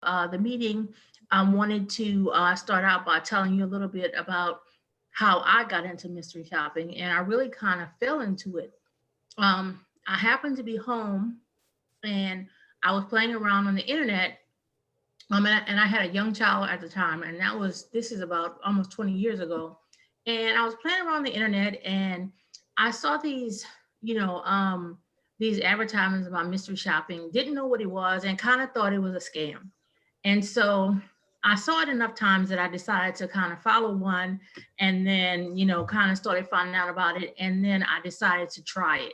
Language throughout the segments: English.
the meeting, I wanted to start out by telling you a little bit about how I got into mystery shopping, and I really kind of fell into it. I happened to be home, and I was playing around on the internet. And I had a young child at the time, and this is about almost 20 years ago. And I was playing around the internet, and I saw these advertisements about mystery shopping. Didn't know what it was, and kind of thought it was a scam. And so I saw it enough times that I decided to kind of follow one, and then kind of started finding out about it, and then I decided to try it.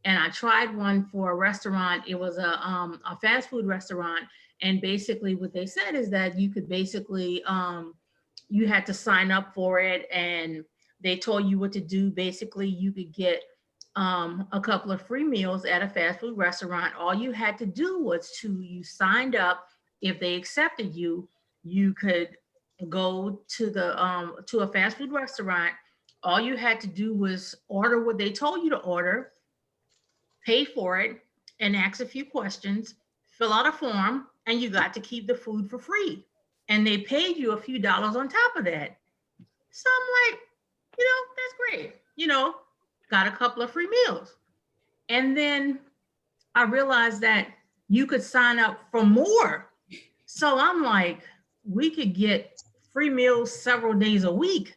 And I tried one for a restaurant. It was a fast food restaurant, and basically what they said is that you could basically you had to sign up for it, and they told you what to do. Basically, you could get a couple of free meals at a fast food restaurant. All you had to do was you signed up. If they accepted you, you could go to a fast food restaurant. All you had to do was order what they told you to order, pay for it, and ask a few questions, fill out a form, and you got to keep the food for free. And they paid you a few dollars on top of that. So I'm like, that's great. Got a couple of free meals. And then I realized that you could sign up for more. So I'm like, we could get free meals several days a week.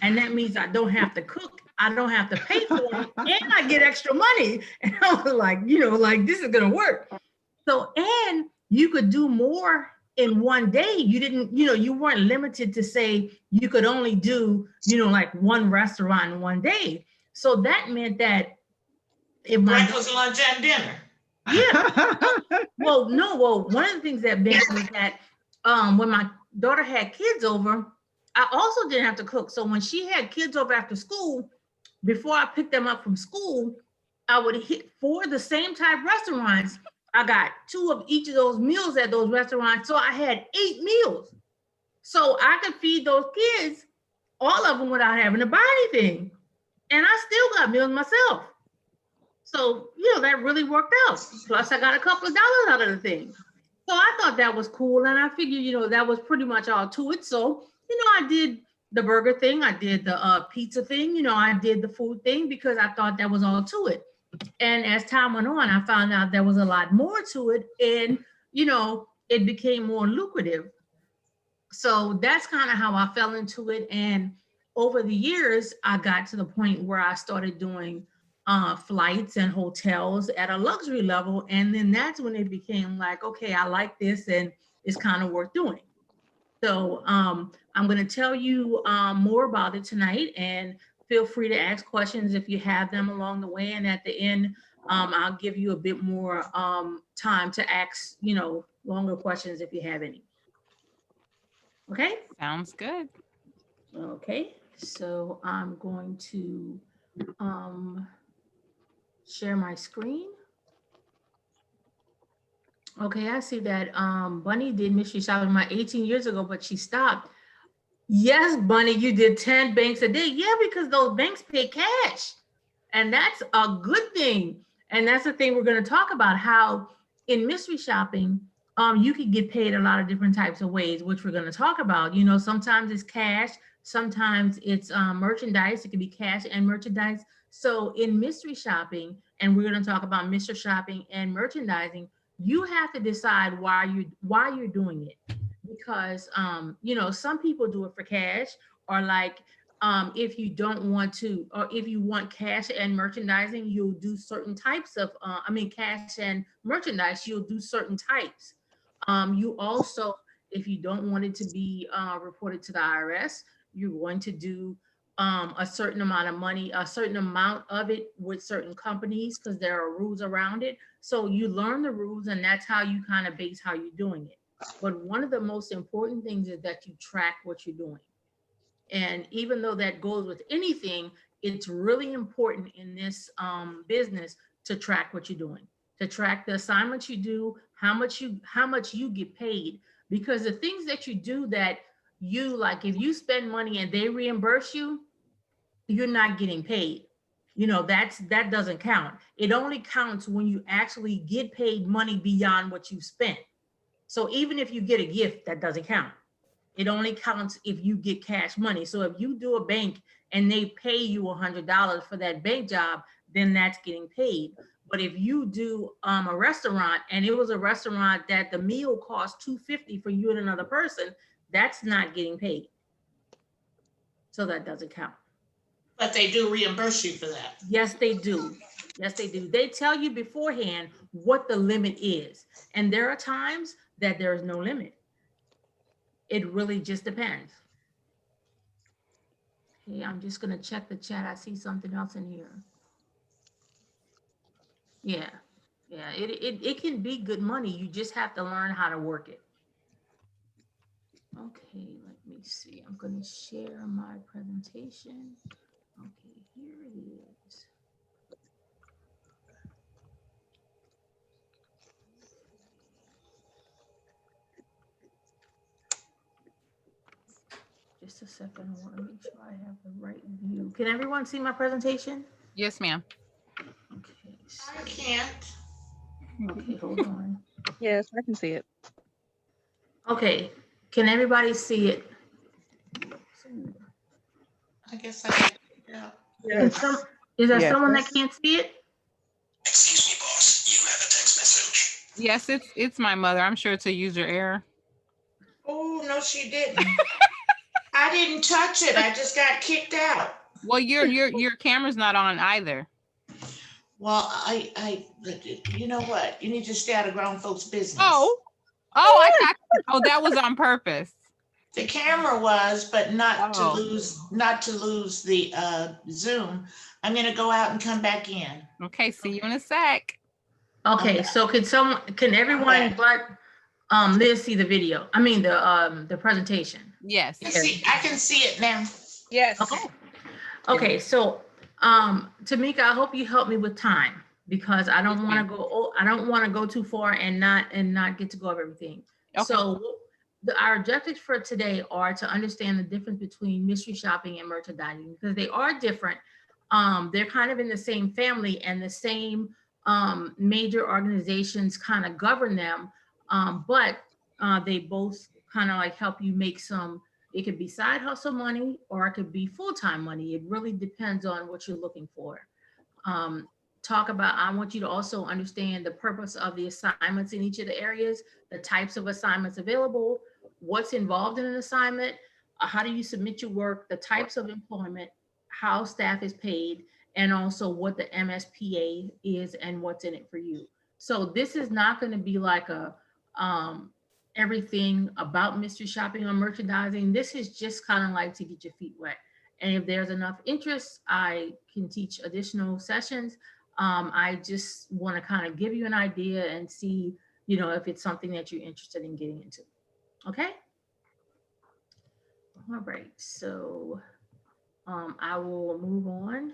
And that means I don't have to cook. I don't have to pay for them, and I get extra money. And I was like, like this is gonna work. So, and you could do more in one day. You didn't, you weren't limited to say you could only do, like one restaurant in one day. So that meant that if breakfast, lunch, and dinner. Yeah. Well, no. Well, one of the things that meant was that when my daughter had kids over, I also didn't have to cook. So when she had kids over after school, before I picked them up from school, I would hit for the same type restaurants. I got 2 of each of those meals at those restaurants. So I had 8 meals. So I could feed those kids, all of them, without having to buy anything. And I still got meals myself. So, that really worked out. Plus, I got a couple of dollars out of the thing. So I thought that was cool. And I figured, that was pretty much all to it. So, I did the burger thing. I did the pizza thing. I did the food thing because I thought that was all to it. And as time went on, I found out there was a lot more to it. And, it became more lucrative. So that's kind of how I fell into it. And over the years, I got to the point where I started doing flights and hotels at a luxury level. And then that's when it became like, okay, I like this and it's kind of worth doing. So I'm going to tell you more about it tonight, and feel free to ask questions if you have them along the way. And at the end, I'll give you a bit more time to ask, longer questions if you have any. Okay? Sounds good. Okay. So I'm going to share my screen. Okay, I see that Bunny did mystery shopping my 18 years ago, but she stopped. Yes, Bunny, you did 10 banks a day. Yeah, because those banks pay cash. And that's a good thing. And that's the thing we're going to talk about, how in mystery shopping, you can get paid a lot of different types of ways, which we're going to talk about. Sometimes it's cash, sometimes it's merchandise. It can be cash and merchandise. So in mystery shopping, and we're going to talk about mystery shopping and merchandising, you have to decide why you're doing it, because some people do it for cash, or like if you don't want to, or if you want cash and merchandising, you'll do certain types of cash and merchandise, you'll do certain types. You also, if you don't want it to be reported to the IRS, you're going to do a certain amount of money, a certain amount of it with certain companies, because there are rules around it. So you learn the rules, and that's how you kind of base how you're doing it. But one of the most important things is that you track what you're doing. And even though that goes with anything, it's really important in this business to track what you're doing, to track the assignments you do, how much you get paid. Because the things that you do that you like, if you spend money and they reimburse you, you're not getting paid. That doesn't count. It only counts when you actually get paid money beyond what you spent. So even if you get a gift, that doesn't count. It only counts if you get cash money. So if you do a bank and they pay you $100 for that bank job, then that's getting paid. But if you do a restaurant and it was a restaurant that the meal cost $250 for you and another person, that's not getting paid. So that doesn't count. But they do reimburse you for that. Yes, they do. Yes, they do. They tell you beforehand what the limit is. And there are times that there is no limit. It really just depends. Okay, I'm just gonna check the chat. I see something else in here. Yeah, yeah, it can be good money. You just have to learn how to work it. Okay, let me see. I'm gonna share my presentation. Okay, here it is. Just a second. I want to make sure I have the right view. Can everyone see my presentation? Yes, ma'am. Okay. So, I can't. okay, hold on. Yes, I can see it. Okay, can everybody see it? I guess I can. Yeah. Is, is there Yes. someone that can't see it? Excuse me, boss. You have a text message. Yes, it's my mother. I'm sure it's a user error. Oh, no, she didn't. I didn't touch it. I just got kicked out. Well, your camera's not on either. Well, you know what? You need to stay out of grown folks' business. I thought, that was on purpose. The camera was, but not to lose the Zoom. I'm gonna go out and come back in. Okay, see you in a sec. Okay, so can everyone but Liz see the video? I mean the presentation. Yes. I can see it now. Yes. Okay. Okay, so Tamika, I hope you help me with time because I don't want to go too far and not get to go over everything. Okay. So our objectives for today are to understand the difference between mystery shopping and merchandising because they are different. They're kind of in the same family and the same major organizations kind of govern them, but they both kind of like help you make some. It could be side hustle money or it could be full-time money. It really depends on what you're looking for. I want you to also understand the purpose of the assignments in each of the areas, the types of assignments available, what's involved in an assignment, how do you submit your work, the types of employment, how staff is paid, and also what the MSPA is and what's in it for you. So this is not going to be like a everything about mystery shopping or merchandising. This is just kind of like to get your feet wet. And if there's enough interest, I can teach additional sessions. I just want to kind of give you an idea and see, if it's something that you're interested in getting into. Okay. All right. So I will move on.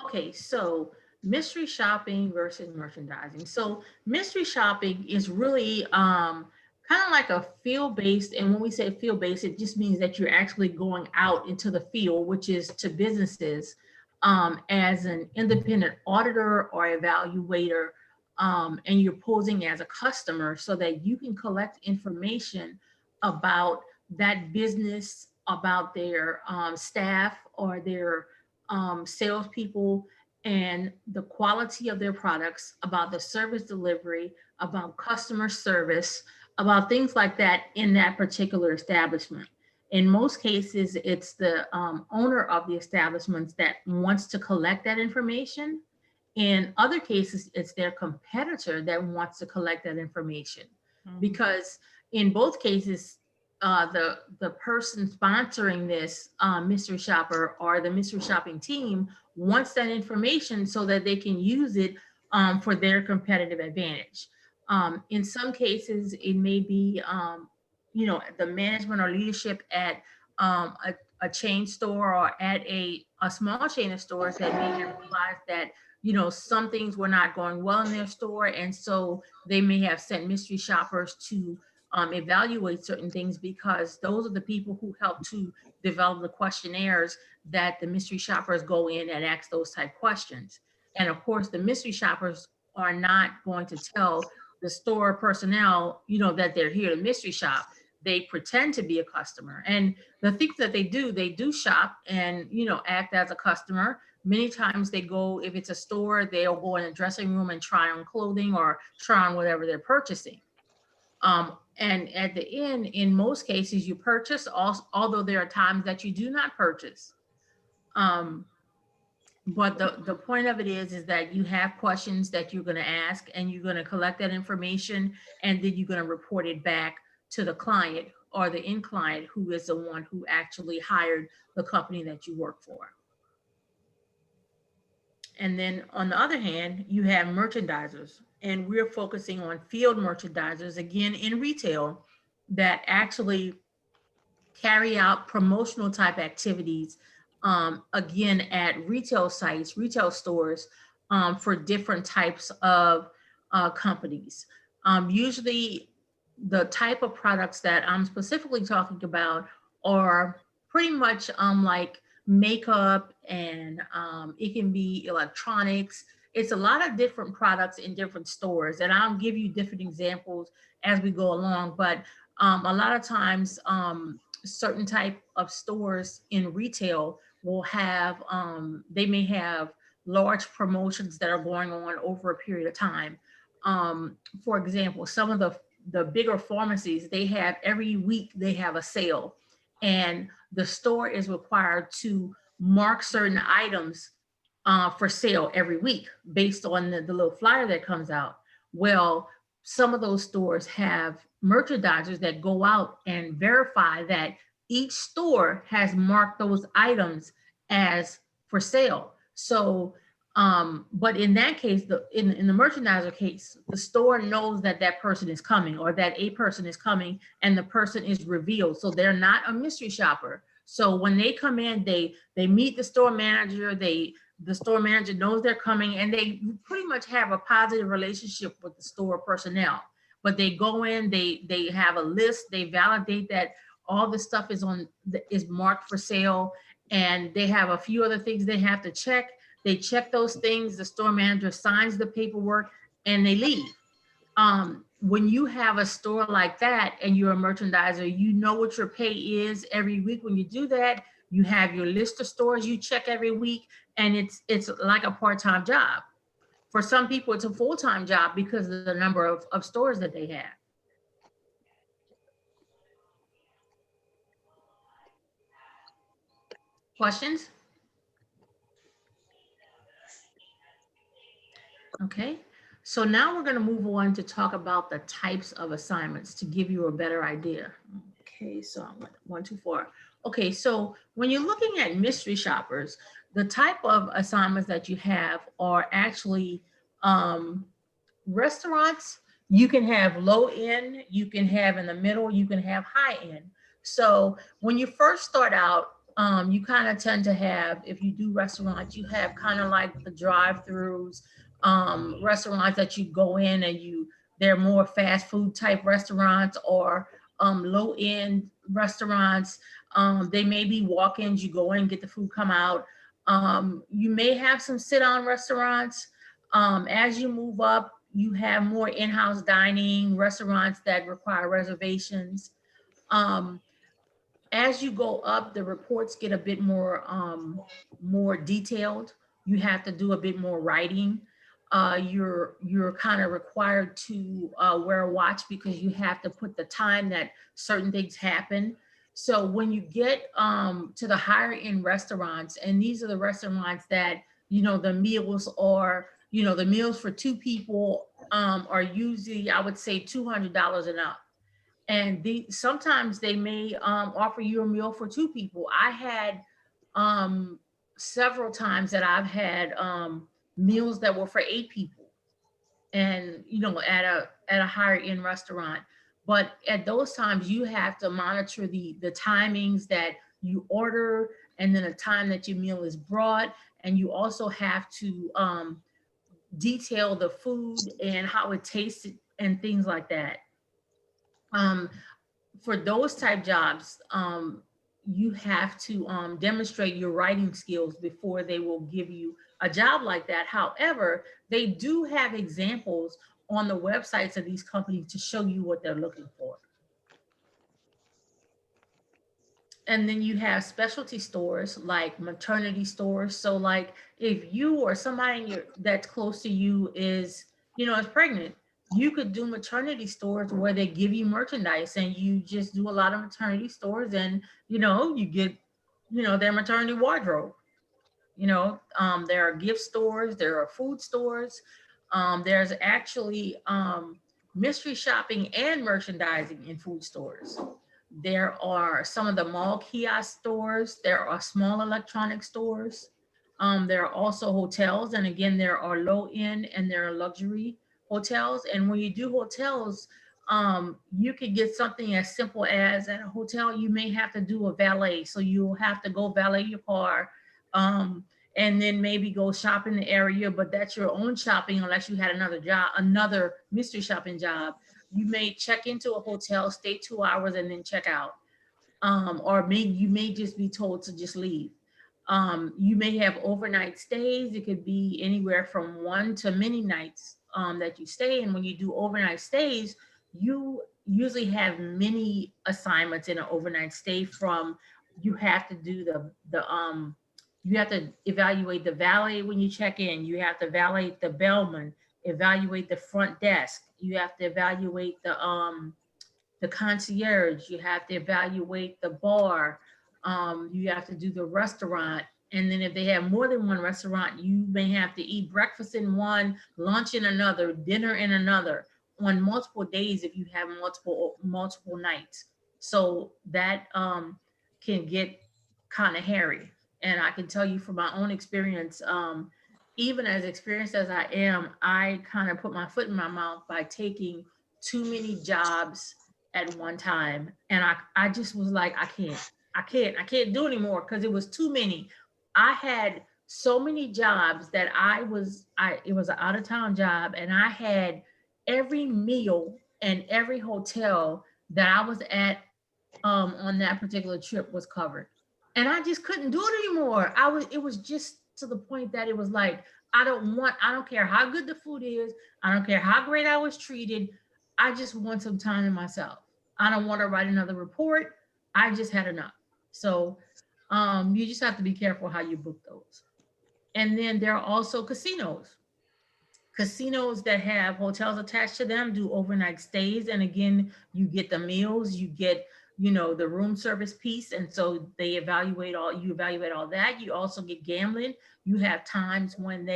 Okay. So mystery shopping versus merchandising. So mystery shopping is really kind of like a field-based, and when we say field-based, it just means that you're actually going out into the field, which is to businesses as an independent auditor or evaluator, and you're posing as a customer so that you can collect information about that business, about their staff or their salespeople, and the quality of their products, about the service delivery, about customer service, about things like that in that particular establishment. In most cases, it's the owner of the establishments that wants to collect that information. In other cases, it's their competitor that wants to collect that information. Mm-hmm. Because in both cases, the person sponsoring this mystery shopper or the mystery shopping team wants that information so that they can use it for their competitive advantage. In some cases, it may be, the management or leadership at a chain store or at a small chain of stores that may have realized that, some things were not going well in their store. And so they may have sent mystery shoppers to evaluate certain things because those are the people who help to develop the questionnaires that the mystery shoppers go in and ask those type questions. And of course, the mystery shoppers are not going to tell the store personnel, that they're here to mystery shop. They pretend to be a customer, and the things that they do shop and, act as a customer. Many times they go, if it's a store, they'll go in a dressing room and try on clothing or try on whatever they're purchasing. And at the end, in most cases, you purchase, although there are times that you do not purchase. But the point of it is that you have questions that you're going to ask, and you're going to collect that information, and then you're going to report it back to the client or the end client, who is the one who actually hired the company that you work for. And then on the other hand, you have merchandisers, and we're focusing on field merchandisers, again, in retail, that actually carry out promotional type activities, again, at retail sites, retail stores, for different types of companies. Usually the type of products that I'm specifically talking about are pretty much like makeup, and it can be electronics. It's a lot of different products in different stores, and I'll give you different examples as we go along. But a lot of times, certain type of stores in retail will have, they may have large promotions that are going on over a period of time. For example, some of the bigger pharmacies, they have every week they have a sale, and the store is required to mark certain items for sale every week based on the little flyer that comes out. Well, some of those stores have merchandisers that go out and verify that each store has marked those items as for sale. So, but in that case, in the merchandiser case, the store knows that that person is coming, or that a person is coming, and the person is revealed. So they're not a mystery shopper. So when they come in, they meet the store manager. The store manager knows they're coming, and they pretty much have a positive relationship with the store personnel. But they go in, they have a list, they validate that all the stuff is marked for sale, and they have a few other things they have to check. They check those things, the store manager signs the paperwork, and they leave. When you have a store like that and you're a merchandiser, you know what your pay is every week. When you do that, you have your list of stores you check every week, and it's like a part-time job. For some people, it's a full-time job because of the number of stores that they have. Questions? Okay, so now we're going to move on to talk about the types of assignments to give you a better idea. Okay, so I went 1, 2, 4. Okay, so when you're looking at mystery shoppers, the type of assignments that you have are actually restaurants. You can have low end, you can have in the middle, you can have high end. So when you first start out, you kind of tend to have, if you do restaurants, you have kind of like the drive-throughs, restaurants that you go in and they're more fast food type restaurants, or low end restaurants. They may be walk-ins, you go in, get the food, come out. You may have some sit-down restaurants. As you move up, you have more in-house dining restaurants that require reservations. As you go up, the reports get a bit more detailed. You have to do a bit more writing. You're kind of required to wear a watch because you have to put the time that certain things happen. So when you get to the higher end restaurants, and these are the restaurants that, the meals are, the meals for 2 people are usually, I would say, $200 and up. And sometimes they may offer you a meal for 2 people. I had several times that I've had meals that were for 8 people, and at a higher end restaurant. But at those times, you have to monitor the timings that you order, and then the time that your meal is brought, and you also have to detail the food and how it tasted and things like that. For those type jobs, you have to demonstrate your writing skills before they will give you a job like that. However, they do have examples on the websites of these companies to show you what they're looking for. And then you have specialty stores like maternity stores. So like if you or somebody that's close to you is, is pregnant, you could do maternity stores where they give you merchandise and you just do a lot of maternity stores and, you get, their maternity wardrobe. There are gift stores, there are food stores. There's actually mystery shopping and merchandising in food stores. There are some of the mall kiosk stores. There are small electronic stores. There are also hotels. And again, there are low end and there are luxury hotels. And when you do hotels, you could get something as simple as at a hotel, you may have to do a valet. So you'll have to go valet your car. And then maybe go shop in the area, but that's your own shopping unless you had another job, another mystery shopping job. You may check into a hotel, stay 2 hours, and then check out. Or you may just be told to just leave. You may have overnight stays. It could be anywhere from 1 to many nights that you stay. And when you do overnight stays, you usually have many assignments in an overnight stay. You have to do you have to evaluate the valet when you check in. You have to evaluate the bellman, evaluate the front desk. You have to evaluate the concierge. You have to evaluate the bar. You have to do the restaurant. And then if they have more than one restaurant, you may have to eat breakfast in one, lunch in another, dinner in another on multiple days if you have multiple nights. So that can get kind of hairy. And I can tell you from my own experience, even as experienced as I am, I kind of put my foot in my mouth by taking too many jobs at one time. And I just was like, I can't do anymore because it was too many. I had so many jobs that it was an out of town job, and I had every meal and every hotel that I was at on that particular trip was covered. And I just couldn't do it anymore. It was just to the point that it was like, I don't care how good the food is. I don't care how great I was treated. I just want some time to myself. I don't want to write another report. I just had enough. So you just have to be careful how you book those. And then there are also casinos. Casinos that have hotels attached to them do overnight stays. And again, you get the meals, you get, the room service piece. And so you evaluate all that. You also get gambling. You have times when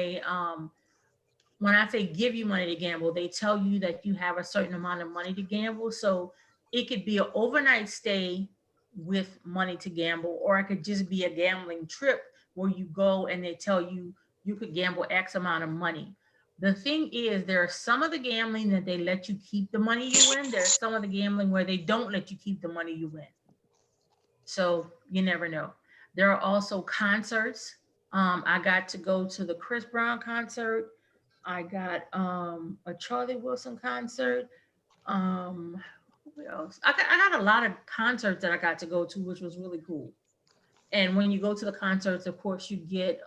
when I say give you money to gamble, they tell you that you have a certain amount of money to gamble. So it could be an overnight stay with money to gamble, or it could just be a gambling trip where you go and they tell you you could gamble X amount of money. The thing is, there are some of the gambling that they let you keep the money you win. There's some of the gambling where they don't let you keep the money you win. So you never know. There are also concerts. I got to go to the Chris Brown concert. I got a Charlie Wilson concert. What else? I got a lot of concerts that I got to go to, which was really cool. And when you go to the concerts, of course, you get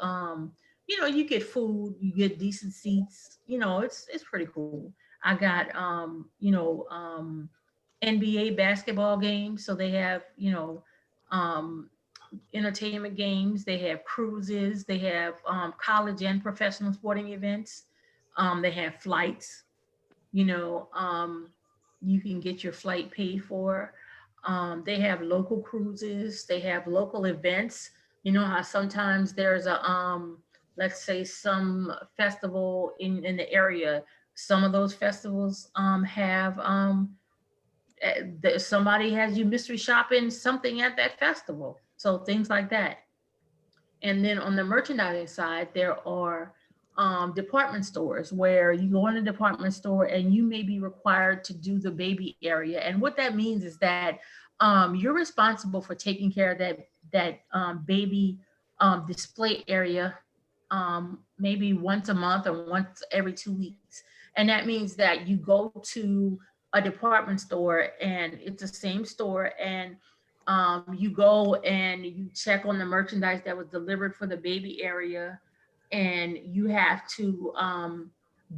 you get food, you get decent seats. It's pretty cool. I got NBA basketball games, so they have um, entertainment games. They have cruises. They have college and professional sporting events. They have flights. You know, you can get your flight paid for. They have local cruises. They have local events. You know how sometimes there's let's say some festival in the area. Some of those festivals have somebody has you mystery shopping something at that festival. So things like that. And then on the merchandising side, there are department stores where you go in a department store and you may be required to do the baby area. And what that means is that you're responsible for taking care of that baby display area maybe once a month or once every 2 weeks. And that means that you go to a department store and it's the same store, and you go and you check on the merchandise that was delivered for the baby area, and you have to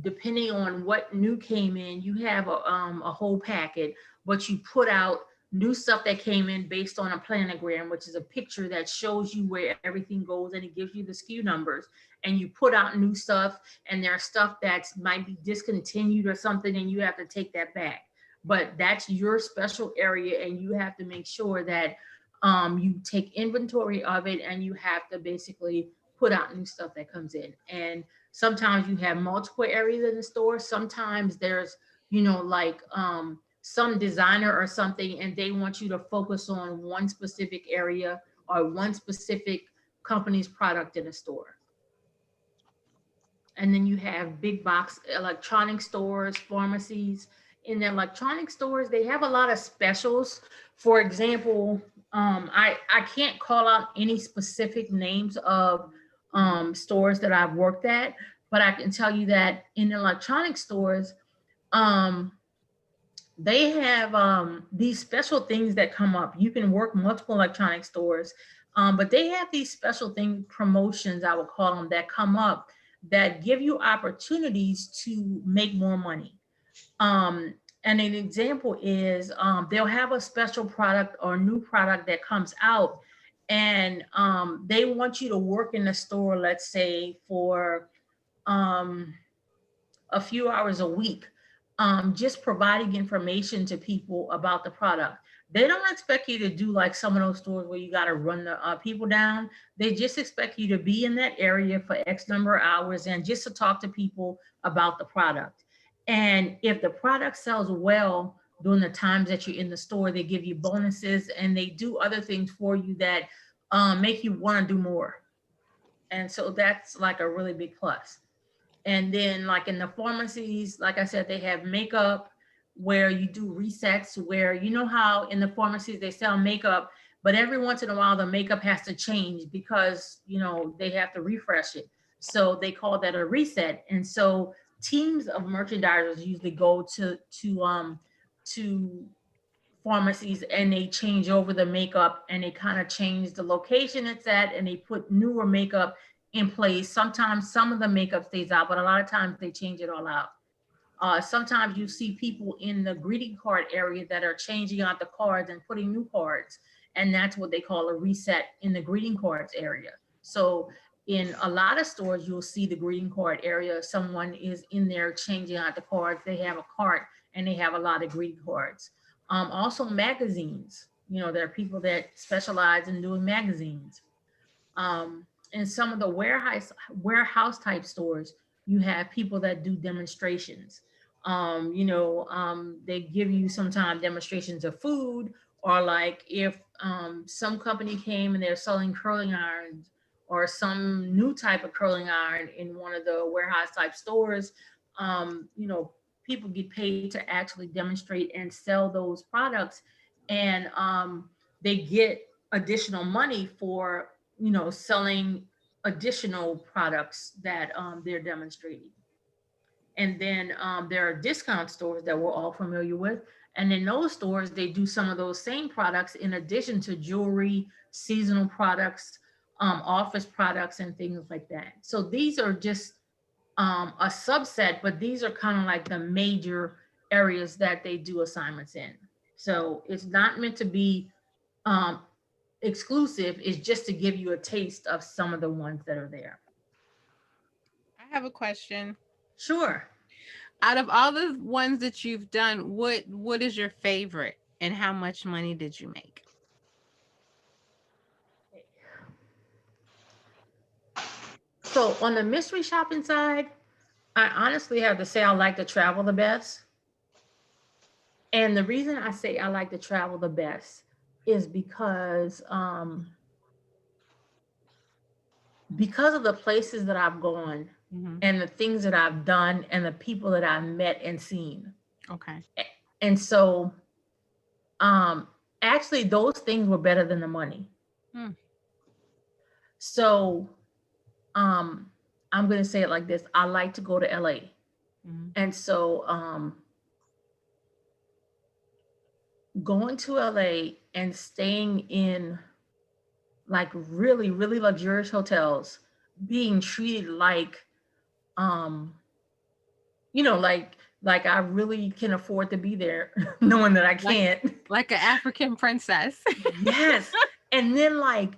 depending on what new came in, you have a whole packet, but you put out new stuff that came in based on a planogram, which is a picture that shows you where everything goes, and it gives you the SKU numbers. And you put out new stuff, and there's stuff that might be discontinued or something, and you have to take that back. But that's your special area, and you have to make sure that you take inventory of it, and you have to basically put out new stuff that comes in. And sometimes you have multiple areas in the store. Sometimes there's, like some designer or something, and they want you to focus on one specific area or one specific company's product in a store. And then you have big box electronic stores, pharmacies. In the electronic stores, they have a lot of specials. For example, I can't call out any specific names of stores that I've worked at, but I can tell you that in electronic stores, they have these special things that come up. You can work multiple electronic stores, but they have these special thing promotions, I would call them, that come up that give you opportunities to make more money. And an example is they'll have a special product or new product that comes out, and they want you to work in the store, let's say for a few hours a week, just providing information to people about the product. They don't expect you to do like some of those stores where you got to run the people down. They just expect you to be in that area for X number of hours and just to talk to people about the product. And if the product sells well during the times that you're in the store, they give you bonuses, and they do other things for you that make you want to do more. And so that's like a really big plus. And then like in the pharmacies, like I said, they have makeup where you do resets, where how in the pharmacies they sell makeup, but every once in a while the makeup has to change because they have to refresh it. So they call that a reset. And so teams of merchandisers usually go to pharmacies, and they change over the makeup, and they kind of change the location it's at, and they put newer makeup in place. Sometimes some of the makeup stays out, but a lot of times they change it all out. Sometimes you see people in the greeting card area that are changing out the cards and putting new cards, and that's what they call a reset in the greeting cards area. So in a lot of stores, you'll see the greeting card area. Someone is in there changing out the cards. They have a cart, and they have a lot of greeting cards. Also magazines, there are people that specialize in doing magazines. In some of the warehouse type stores, you have people that do demonstrations. They give you sometimes demonstrations of food, or like if some company came and they're selling curling irons or some new type of curling iron in one of the warehouse type stores, um, you know, people get paid to actually demonstrate and sell those products, and they get additional money for selling additional products that they're demonstrating. And then there are discount stores that we're all familiar with. And in those stores, they do some of those same products in addition to jewelry, seasonal products, office products, and things like that. So these are just a subset, but these are kind of like the major areas that they do assignments in. So it's not meant to be um, exclusive, it's just to give you a taste of some of the ones that are there. I have a question. Sure. Out of all the ones that you've done, what is your favorite, and how much money did you make? So on the mystery shopping side, I honestly have to say I like to travel the best. And the reason I say I like to travel the best is because of the places that I've gone and the things that I've done and the people that I've met and seen. Okay. And so actually those things were better than the money. So I'm going to say it like this. I like to go to LA. And so going to LA and staying in like really, really luxurious hotels, being treated like like I really can afford to be there, knowing that I can't. Like an African princess. Yes. And then like,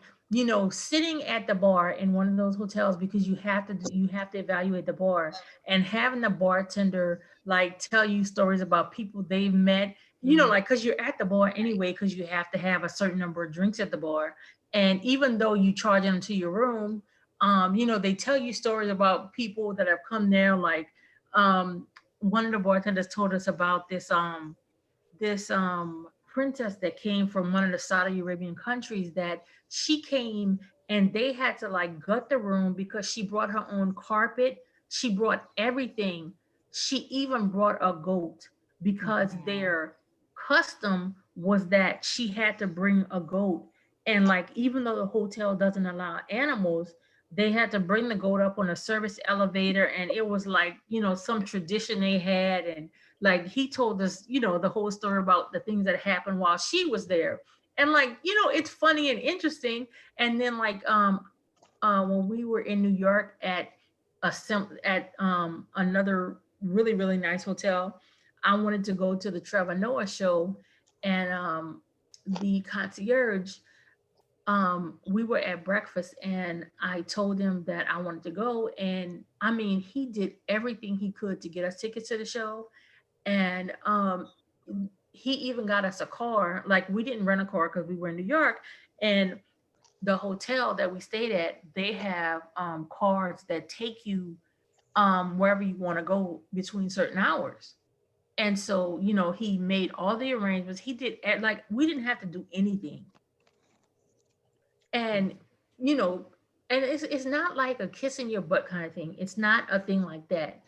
sitting at the bar in one of those hotels, because you have to evaluate the bar, and having the bartender like tell you stories about people they've met, like because you're at the bar anyway, because you have to have a certain number of drinks at the bar. And even though you charge them to your room, they tell you stories about people that have come there. Like one of the bartenders told us about this princess that came from one of the Saudi Arabian countries, that she came and they had to like gut the room because she brought her own carpet. She brought everything. She even brought a goat because their custom was that she had to bring a goat. And like, even though the hotel doesn't allow animals, they had to bring the goat up on a service elevator. And it was like, some tradition they had. And like he told us, the whole story about the things that happened while she was there. And like, it's funny and interesting. And then like when we were in New York at another really, really nice hotel, I wanted to go to the Trevor Noah show. And the concierge, we were at breakfast and I told him that I wanted to go. And I mean, he did everything he could to get us tickets to the show. And he even got us a car. Like, we didn't rent a car because we were in New York. And the hotel that we stayed at, they have cars that take you wherever you want to go between certain hours. And so, he made all the arrangements. He did, like, we didn't have to do anything. And, you know, and it's not like a kiss in your butt kind of thing. It's not a thing like that.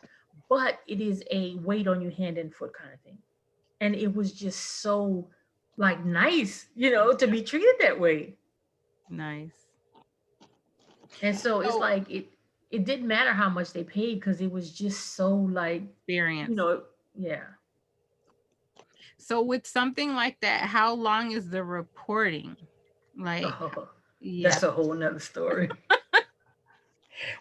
But it is a weight on your hand and foot kind of thing. And it was just so like nice, to be treated that way. Nice. And so it's like it didn't matter how much they paid, because it was just so like Experience. Yeah. So with something like that, how long is the reporting? Like, That's a whole nother story.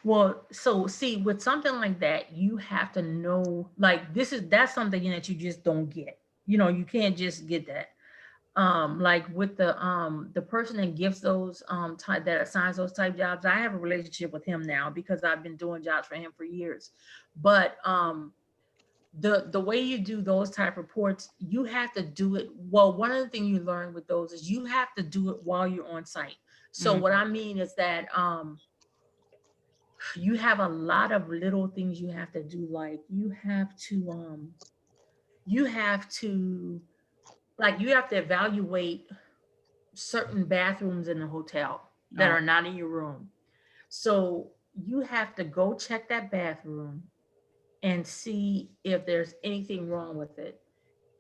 Well, so see, with something like that, you have to know, like, that's something that you just don't get. You can't just get that. Like with the person that gives those type, that assigns those type jobs, I have a relationship with him now because I've been doing jobs for him for years. But the way you do those type reports, you have to do it. Well, one of the things you learn with those is you have to do it while you're on site. So what I mean is that you have a lot of little things you have to do. Like you have to evaluate certain bathrooms in the hotel that are not in your room. So you have to go check that bathroom and see if there's anything wrong with it.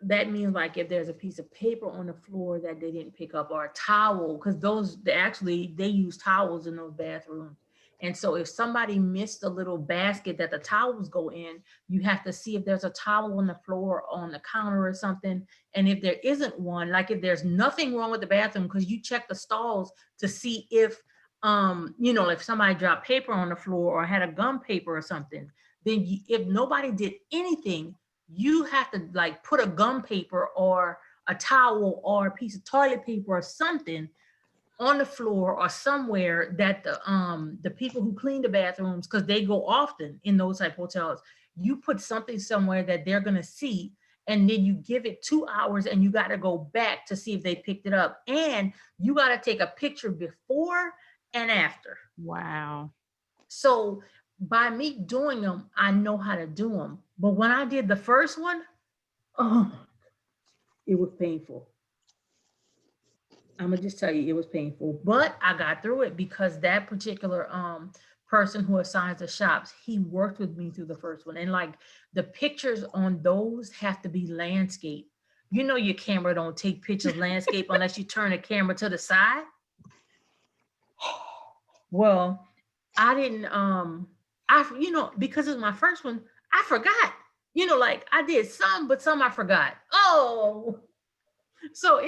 That means like if there's a piece of paper on the floor that they didn't pick up, or a towel, because they use towels in those bathrooms. And so if somebody missed a little basket that the towels go in, you have to see if there's a towel on the floor or on the counter or something. And if there isn't one, like if there's nothing wrong with the bathroom, because you check the stalls to see if if somebody dropped paper on the floor or had a gum paper or something, then if nobody did anything, you have to like put a gum paper or a towel or a piece of toilet paper or something on the floor or somewhere that the people who clean the bathrooms, because they go often in those type hotels, you put something somewhere that they're going to see, and then you give it 2 hours and you got to go back to see if they picked it up, and you got to take a picture before and after. Wow. So by me doing them, I know how to do them. But when I did the first one, it was painful. I'm gonna just tell you, it was painful, but I got through it because that particular person who assigns the shops, he worked with me through the first one. And like the pictures on those have to be landscape. Your camera don't take pictures landscape unless you turn the camera to the side. Well, I didn't because it was my first one, I forgot. Like I did some, but some I forgot. So so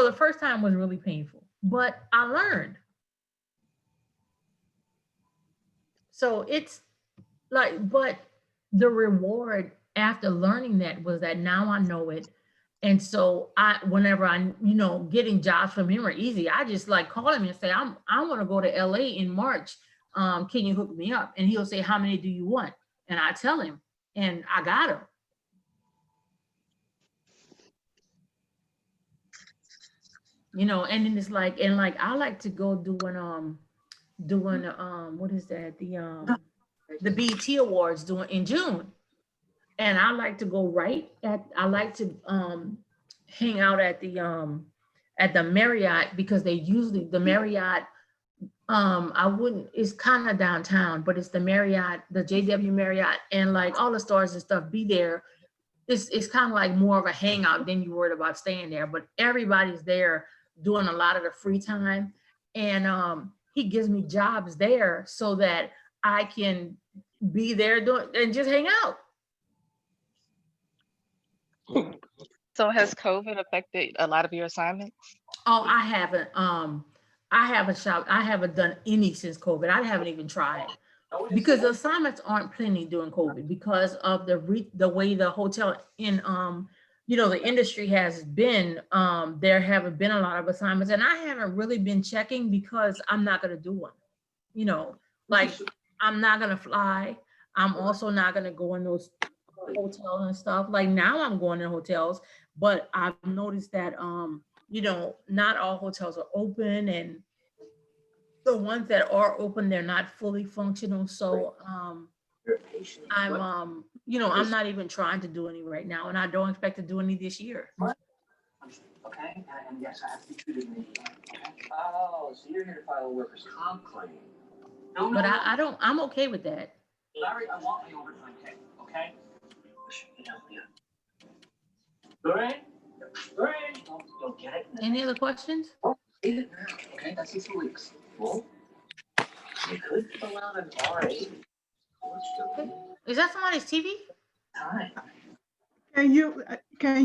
the first time was really painful, but I learned. So it's like, but the reward after learning that was that now I know it. And so whenever getting jobs from him are easy. I just like call him and say, I want to go to LA in March. Can you hook me up? And he'll say, how many do you want? And I tell him, and I got him. And then it's like, I like to go doing what is that? The BET Awards doing in June. And I like to go I like to hang out at the Marriott, because they usually the Marriott, I wouldn't, it's kind of downtown, but it's the Marriott, the JW Marriott, and like all the stars and stuff be there. It's kind of like more of a hangout than you worried about staying there, but everybody's there doing a lot of the free time. And he gives me jobs there so that I can be there doing and just hang out. So has COVID affected a lot of your assignments? Oh, I haven't. I haven't done any since COVID. I haven't even tried, because the assignments aren't plenty during COVID because of the way the hotel in the industry has been. There haven't been a lot of assignments, and I haven't really been checking because I'm not going to do one. Like I'm not going to fly. I'm also not going to go in those hotels and stuff. Like now I'm going in hotels, but I've noticed that not all hotels are open, and the ones that are open, they're not fully functional. So I'm not even trying to do any right now, and I don't expect to do any this year. Okay, and yes, I have to be treated in the Oh, so you're here to file a workers' comp claim. No, but I'm okay with that. Larry, I want my overtime pay, okay? Lorraine? Lorraine? Don't get it? Any other questions? Eat it now, okay? That's you 2 weeks. Well, you could fill out an RA. Is that somebody's TV? Time. Can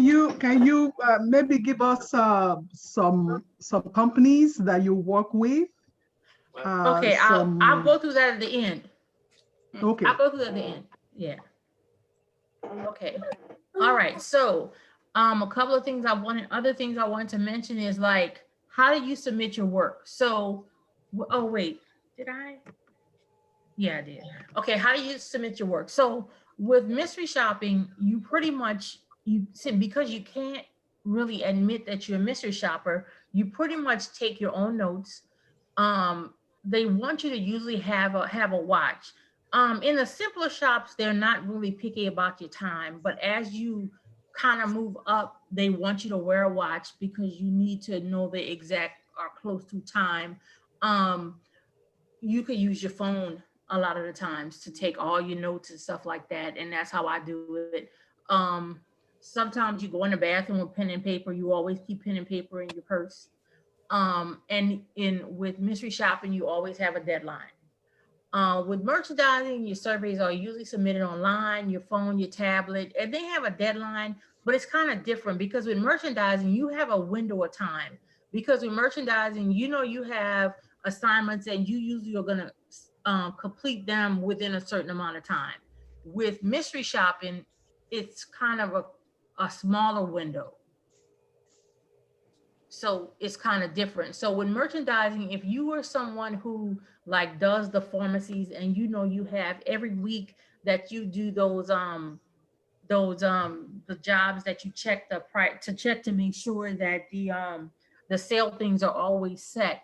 you maybe give us some companies that you work with? Okay, I'll go through that at the end. Okay. I'll go through that at the end. Yeah. Okay. All right. So a couple of other things I wanted to mention is like, how do you submit your work? So, oh wait, did I? Yeah, I did. Okay, how do you submit your work? So with mystery shopping, you pretty much, because you can't really admit that you're a mystery shopper, you pretty much take your own notes. They want you to usually have a watch. In the simpler shops, they're not really picky about your time, but as you kind of move up, they want you to wear a watch because you need to know the exact or close to time. You could use your phone a lot of the times to take all your notes and stuff like that, and that's how I do it. Sometimes you go in the bathroom with pen and paper. You always keep pen and paper in your purse. And with mystery shopping, you always have a deadline. With merchandising, your surveys are usually submitted online, your phone, your tablet, and they have a deadline, but it's kind of different because with merchandising, you have a window of time. Because with merchandising, you have assignments and you usually are going to complete them within a certain amount of time. With mystery shopping, it's kind of a smaller window. So it's kind of different. So with merchandising, if you are someone who like does the pharmacies and you have every week that you do those the jobs that you check the price to make sure that the sale things are always set.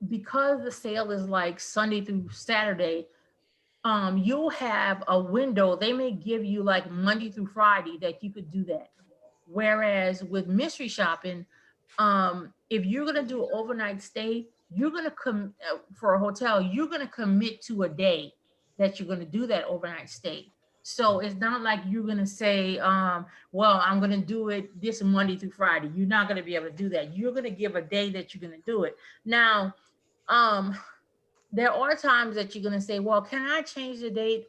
Because the sale is like Sunday through Saturday, you'll have a window. They may give you like Monday through Friday that you could do that. Whereas with mystery shopping, if you're gonna do an overnight stay, you're gonna come for a hotel, you're gonna commit to a day that you're gonna do that overnight stay. So it's not like you're gonna say, well, I'm gonna do it this Monday through Friday. You're not gonna be able to do that. You're gonna give a day that you're gonna do it. Now, there are times that you're gonna say, well, can I change the date?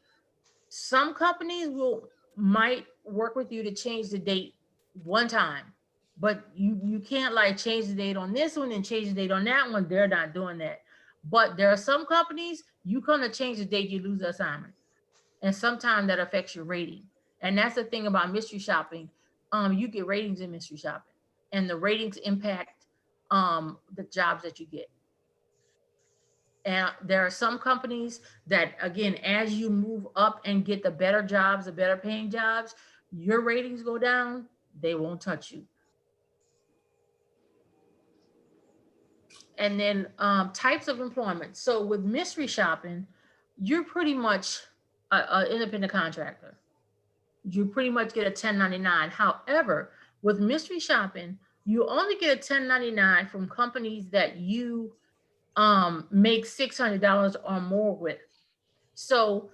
Some companies might work with you to change the date one time, but you can't like change the date on this one and change the date on that one. They're not doing that. But there are some companies, you come to change the date, you lose the assignment. And sometimes that affects your rating. And that's the thing about mystery shopping. You get ratings in mystery shopping, and the ratings impact the jobs that you get. And there are some companies that, again, as you move up and get the better jobs, the better paying jobs, your ratings go down, they won't touch you. And then types of employment. So with mystery shopping, you're pretty much an independent contractor. You pretty much get a 1099. However, with mystery shopping, you only get a 1099 from companies that you make $600 or more with. So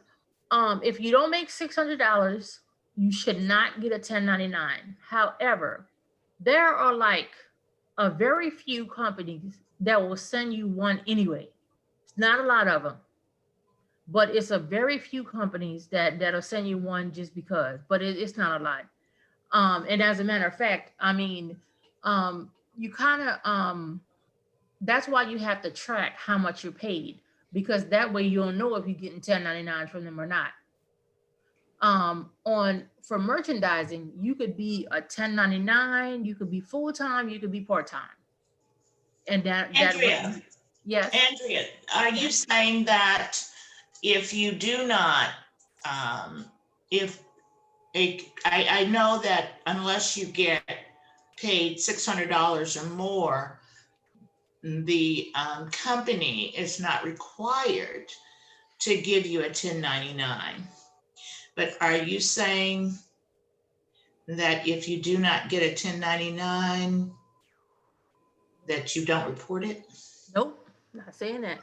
if you don't make $600, you should not get a 1099. However, there are like a very few companies that will send you one anyway. It's not a lot of them, but it's a very few companies that'll send you one just because, but it's not a lot. And as a matter of fact, I mean, you kind of, that's why you have to track how much you're paid, because that way you'll know if you're getting 1099 from them or not. On for merchandising, you could be a 1099, you could be full-time, you could be part-time. And Andrea, yes. Andrea, are you saying that if you do not, I know that unless you get paid $600 or more, the company is not required to give you a 1099. But are you saying that if you do not get a 1099, that you don't report it? Nope, not saying that.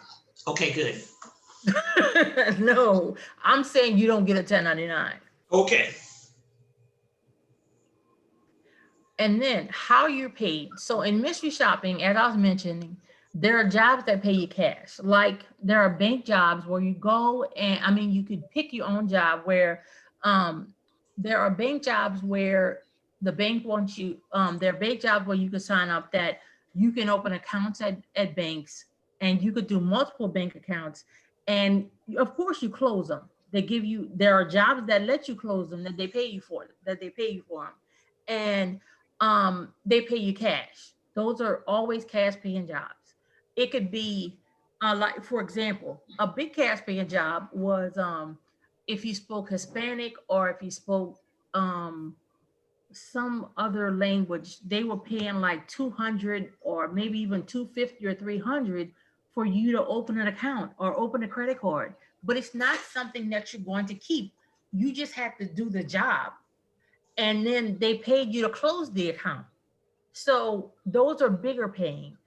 Okay, good. No, I'm saying you don't get a 1099. Okay. And then how you're paid. So in mystery shopping, as I was mentioning, there are jobs that pay you cash. Like there are bank jobs where you go and, I mean, you could pick your own job where there are bank jobs where the bank wants you, there are bank jobs where you can sign up that you can open accounts at banks, and you could do multiple bank accounts. And of course you close them. They give you, there are jobs that let you close them, that they pay you for, them. And they pay you cash. Those are always cash paying jobs. It could be like, for example, a big cash paying job was if you spoke Hispanic, or if you spoke some other language, they were paying like 200 or maybe even 250 or 300 for you to open an account or open a credit card. But it's not something that you're going to keep. You just have to do the job, and then they paid you to close the account. So those are bigger paying.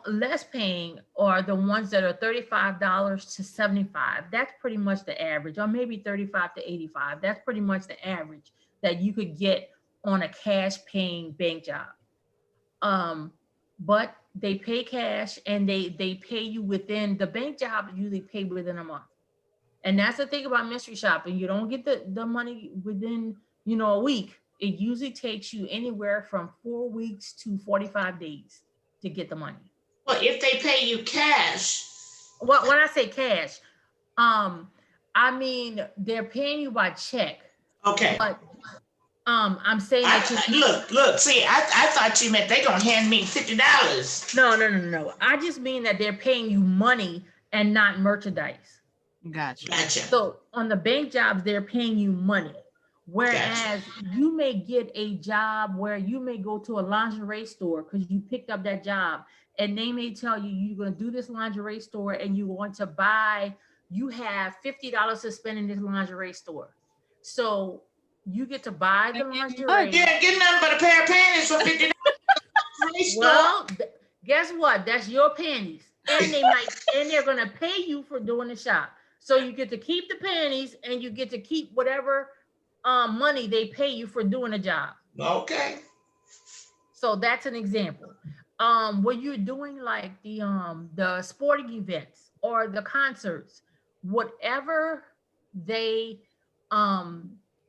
Less paying are the ones that are $35 to $75. That's pretty much the average, or maybe 35 to 85. That's pretty much the average that you could get on a cash paying bank job. But they pay cash, and they pay you within, the bank job usually pay within a month. And that's the thing about mystery shopping. You don't get the money within, a week. It usually takes you anywhere from 4 weeks to 45 days to get the money. Well, if they pay you cash. When I say cash, I mean, they're paying you by check. Okay. But I'm saying that look, see, I thought you meant they're gonna hand me $50. No. I just mean that they're paying you money and not merchandise. Gotcha. So on the bank jobs, they're paying you money. Whereas you may get a job where you may go to a lingerie store because you picked up that job, and they may tell you you're going to do this lingerie store and you want to buy, you have $50 to spend in this lingerie store. So you get to buy the lingerie. Yeah, get nothing but a pair of panties for $50. Well, guess what? That's your panties. And they're going to pay you for doing the shop. So you get to keep the panties, and you get to keep whatever money they pay you for doing a job. Okay. So that's an example. When you're doing like the sporting events or the concerts, whatever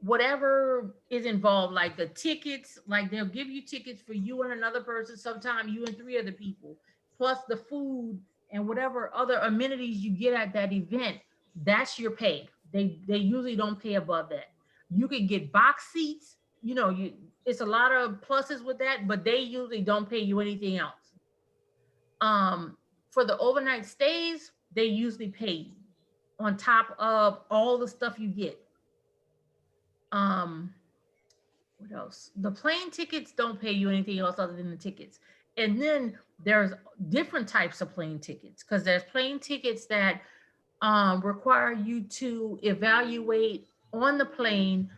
whatever is involved, like the tickets, like they'll give you tickets for you and another person, sometimes you and 3 other people, plus the food and whatever other amenities you get at that event, that's your pay. They usually don't pay above that. You can get box seats, you know, it's a lot of pluses with that, but they usually don't pay you anything else. For the overnight stays, they usually pay you on top of all the stuff you get. Um, what else? The plane tickets don't pay you anything else other than the tickets. And then there's different types of plane tickets, because there's plane tickets that require you to evaluate on the plane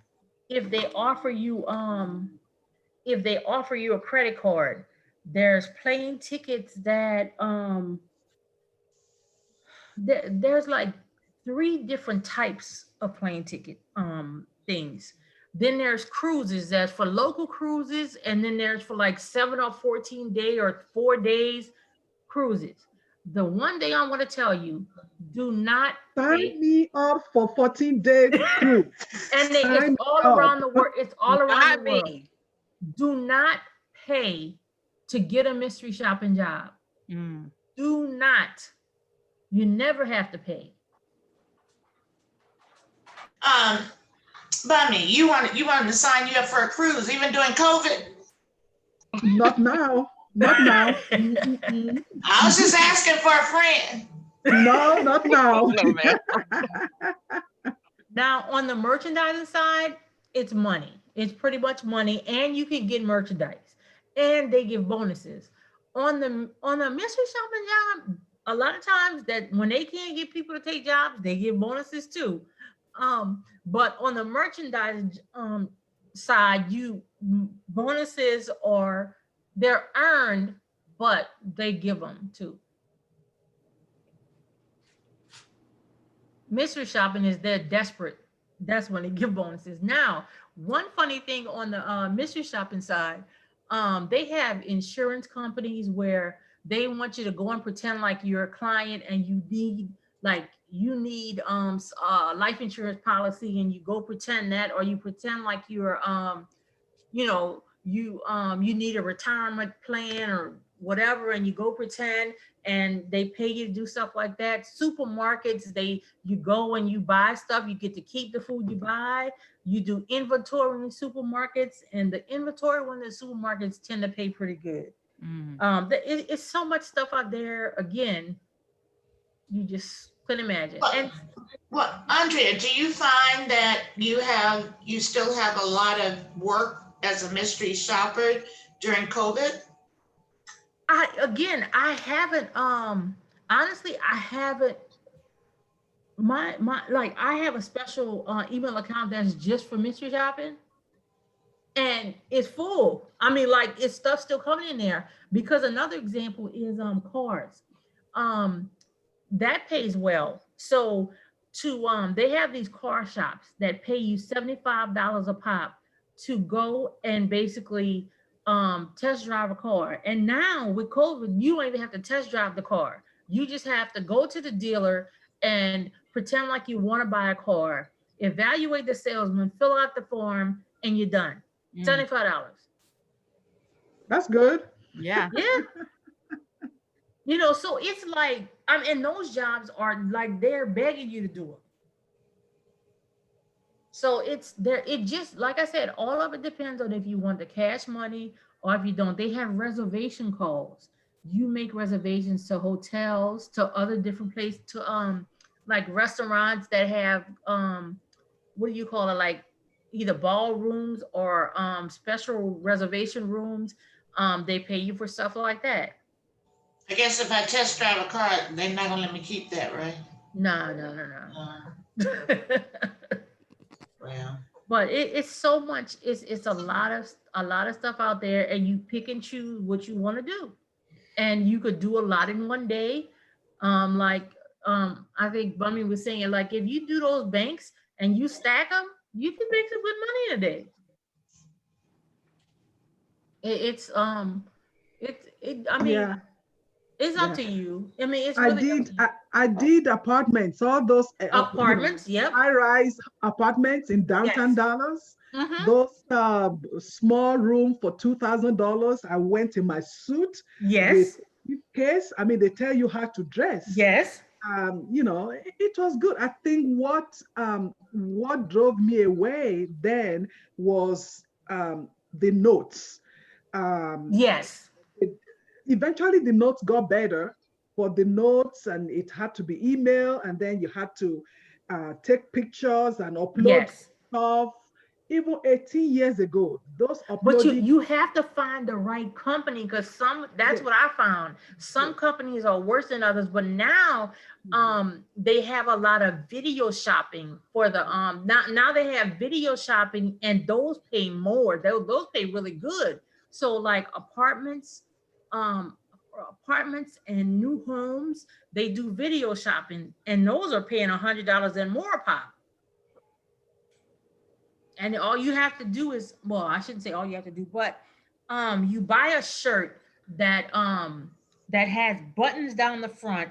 if they offer you a credit card. There's plane tickets that there's like 3 different types of plane ticket things. Then there's cruises, that's for local cruises, and then there's for like 7 or 14 day or 4 days cruises. The one day I want to tell you, do not Sign me up for 14-day cruise. and Sign it's me all up. around the world. It's all around Not the world. me. Do not pay to get a mystery shopping job. Mm. Do not. You never have to pay. Bunny, you wanted to sign you up for a cruise even during COVID? Not now. Not now. Mm-mm. I was just asking for a friend. No, not now. No, man. Now, on the merchandising side, it's money. It's pretty much money, and you can get merchandise, and they give bonuses. On the mystery shopping job, a lot of times that when they can't get people to take jobs, they give bonuses too. But on the merchandise side, bonuses are they're earned, but they give them too. Mystery shopping is they're desperate. That's when they give bonuses. Now, one funny thing on the mystery shopping side, they have insurance companies where they want you to go and pretend like you're a client and you need life insurance policy, and you go pretend that, or you pretend like you're you need a retirement plan or whatever, and you go pretend, and they pay you to do stuff like that. Supermarkets, you go and you buy stuff, you get to keep the food you buy. You do inventory in supermarkets, and the inventory when the supermarkets tend to pay pretty good. Mm. It's so much stuff out there. Again, you just couldn't imagine. And Well, Andrea, do you find that you still have a lot of work as a mystery shopper during COVID? I haven't honestly, I haven't I have a special email account that's just for mystery shopping, and it's full. I mean, like, it's stuff still coming in there, because another example is cards. That pays well. So they have these car shops that pay you $75 a pop to go and basically test drive a car. And now with COVID, you don't even have to test drive the car. You just have to go to the dealer and pretend like you want to buy a car, evaluate the salesman, fill out the form, and you're done. $75. That's good. Yeah. Yeah. So it's like, and those jobs are like, they're begging you to do it. So it's there. It just, like I said, all of it depends on if you want the cash money or if you don't. They have reservation calls. You make reservations to hotels, to other different places, to like restaurants that have what do you call it? Like either ballrooms or special reservation rooms. They pay you for stuff like that. I guess if I test drive a car, they're not gonna let me keep that, right? No. Well, But it's so much. It's a lot of stuff out there, and you pick and choose what you want to do, and you could do a lot in one day. I think Bummy was saying, like, if you do those banks and you stack them, you can make some good money in a day. Yeah. It's up to you. I mean, it's really I did apartments, all those apartments. Yep. high-rise apartments in downtown Yes. Dallas. Mhm. Those small room for $2,000. I went in my suit. Yes. With case. I mean, they tell you how to dress. Yes. it was good. I think what drove me away then was the notes. Yes. Eventually the notes got better, but the notes, and it had to be email, and then you had to take pictures and upload Yes. stuff. Even 18 years ago, those But you uploading, you have to find the right company, because that's yes, what I found. Some yes. companies are worse than others, but now they have a lot of video shopping for the now they have video shopping, and those pay more. Those pay really good. So like um apartments and new homes, they do video shopping, and those are paying $100 and more a pop. And all you have to do is, well, I shouldn't say all you have to do, but you buy a shirt that has buttons down the front,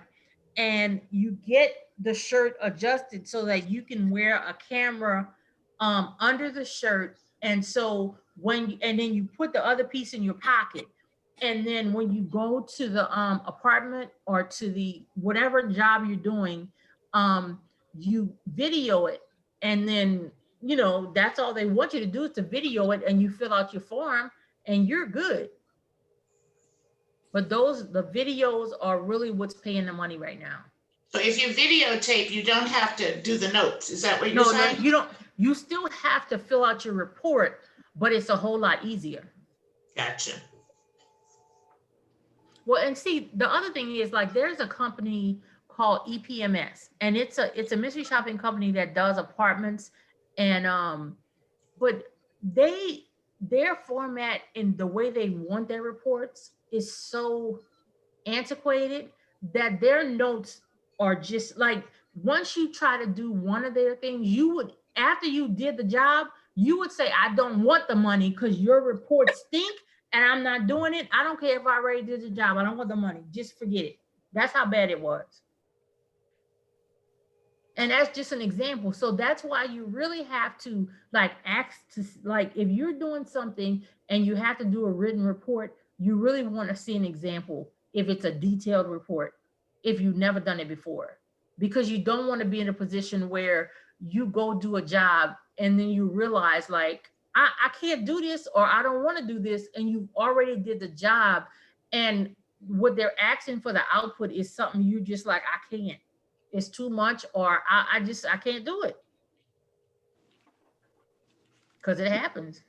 and you get the shirt adjusted so that you can wear a camera under the shirt. And so and then you put the other piece in your pocket, and then when you go to the apartment or to the whatever job you're doing, you video it. And then that's all they want you to do is to video it, and you fill out your form and you're good. But the videos are really what's paying the money right now. So if you videotape, you don't have to do the notes. Is that what you're No, saying? you don't. You still have to fill out your report, but it's a whole lot easier. Gotcha. Well, and see, the other thing is, like, there's a company called EPMS, and it's a mystery shopping company that does apartments, and but their format and the way they want their reports is so antiquated that their notes are just like, once you try to do one of their things, you would, after you did the job, you would say, I don't want the money because your reports stink and I'm not doing it. I don't care if I already did the job. I don't want the money. Just forget it. That's how bad it was. And that's just an example. So that's why you really have to ask to, if you're doing something and you have to do a written report, you really want to see an example if it's a detailed report, if you've never done it before, because you don't want to be in a position where you go do a job and then you realize I can't do this, or I don't want to do this, and you already did the job, and what they're asking for the output is something you just I can't. It's too much, or I can't do it, because it happens.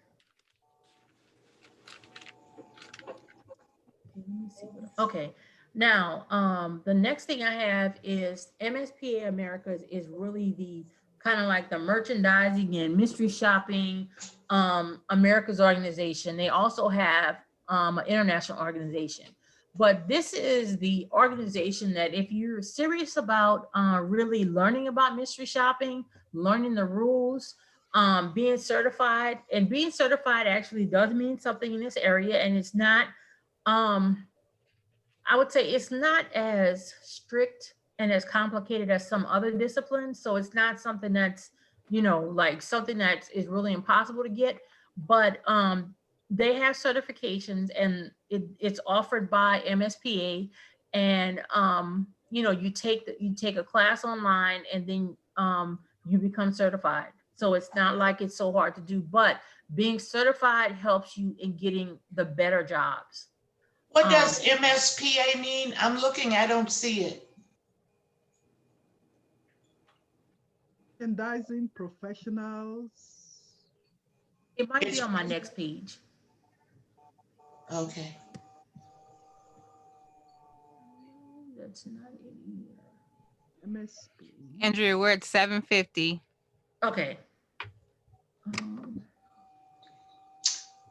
Okay, now the next thing I have is MSPA Americas is really the kind of like the merchandising and mystery shopping America's organization. They also have an international organization. But this is the organization that if you're serious about really learning about mystery shopping, learning the rules, being certified, and being certified actually does mean something in this area. And it's not, I would say it's not as strict and as complicated as some other disciplines. So it's not something that's, something that is really impossible to get. But they have certifications, and it's offered by MSPA, and you take a class online, and then you become certified. So it's not like it's so hard to do, but being certified helps you in getting the better jobs. What does MSPA mean? I'm looking, I don't see it. Merchandising professionals. It might be on my next page. Okay. That's not it either. MSP. Andrea, we're at 750. Okay.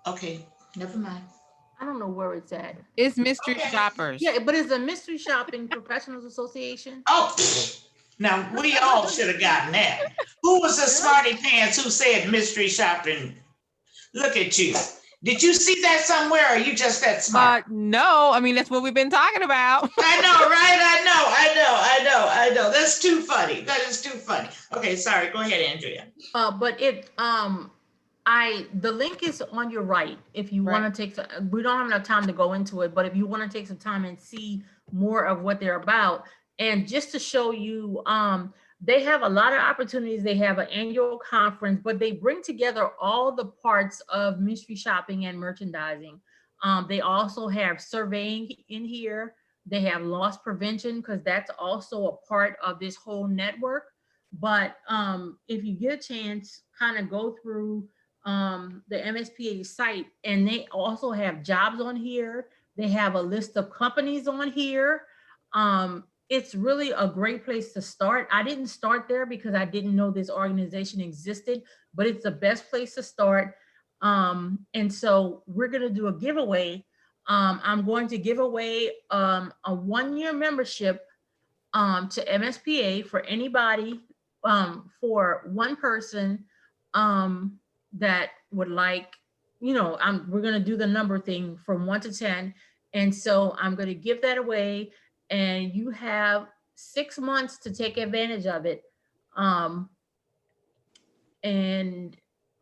Okay, never mind. I don't know where it's at. It's Mystery Okay. Shoppers. Yeah, but it's a Mystery Shopping Professionals Association. Oh, now we all should have gotten that. Who was the smarty pants who said mystery shopping? Look at you. Did you see that somewhere, or are you just that smart? No, I mean, that's what we've been talking about. I know, right? I know. That's too funny. That is too funny. Okay, sorry. Go ahead, Andrea. But the link is on your right. If you want to take, we don't have enough time to go into it, but if you want to take some time and see more of what they're about, And just to show you, they have a lot of opportunities. They have an annual conference, but they bring together all the parts of mystery shopping and merchandising. They also have surveying in here. They have loss prevention because that's also a part of this whole network. But if you get a chance, kind of go through the MSPA site, and they also have jobs on here. They have a list of companies on here. It's really a great place to start. I didn't start there because I didn't know this organization existed, but it's the best place to start. And so we're going to do a giveaway. I'm going to give away a 1-year membership to MSPA for anybody, for one person that would like, we're going to do the number thing from 1 to 10. And so I'm going to give that away, and you have 6 months to take advantage of it. And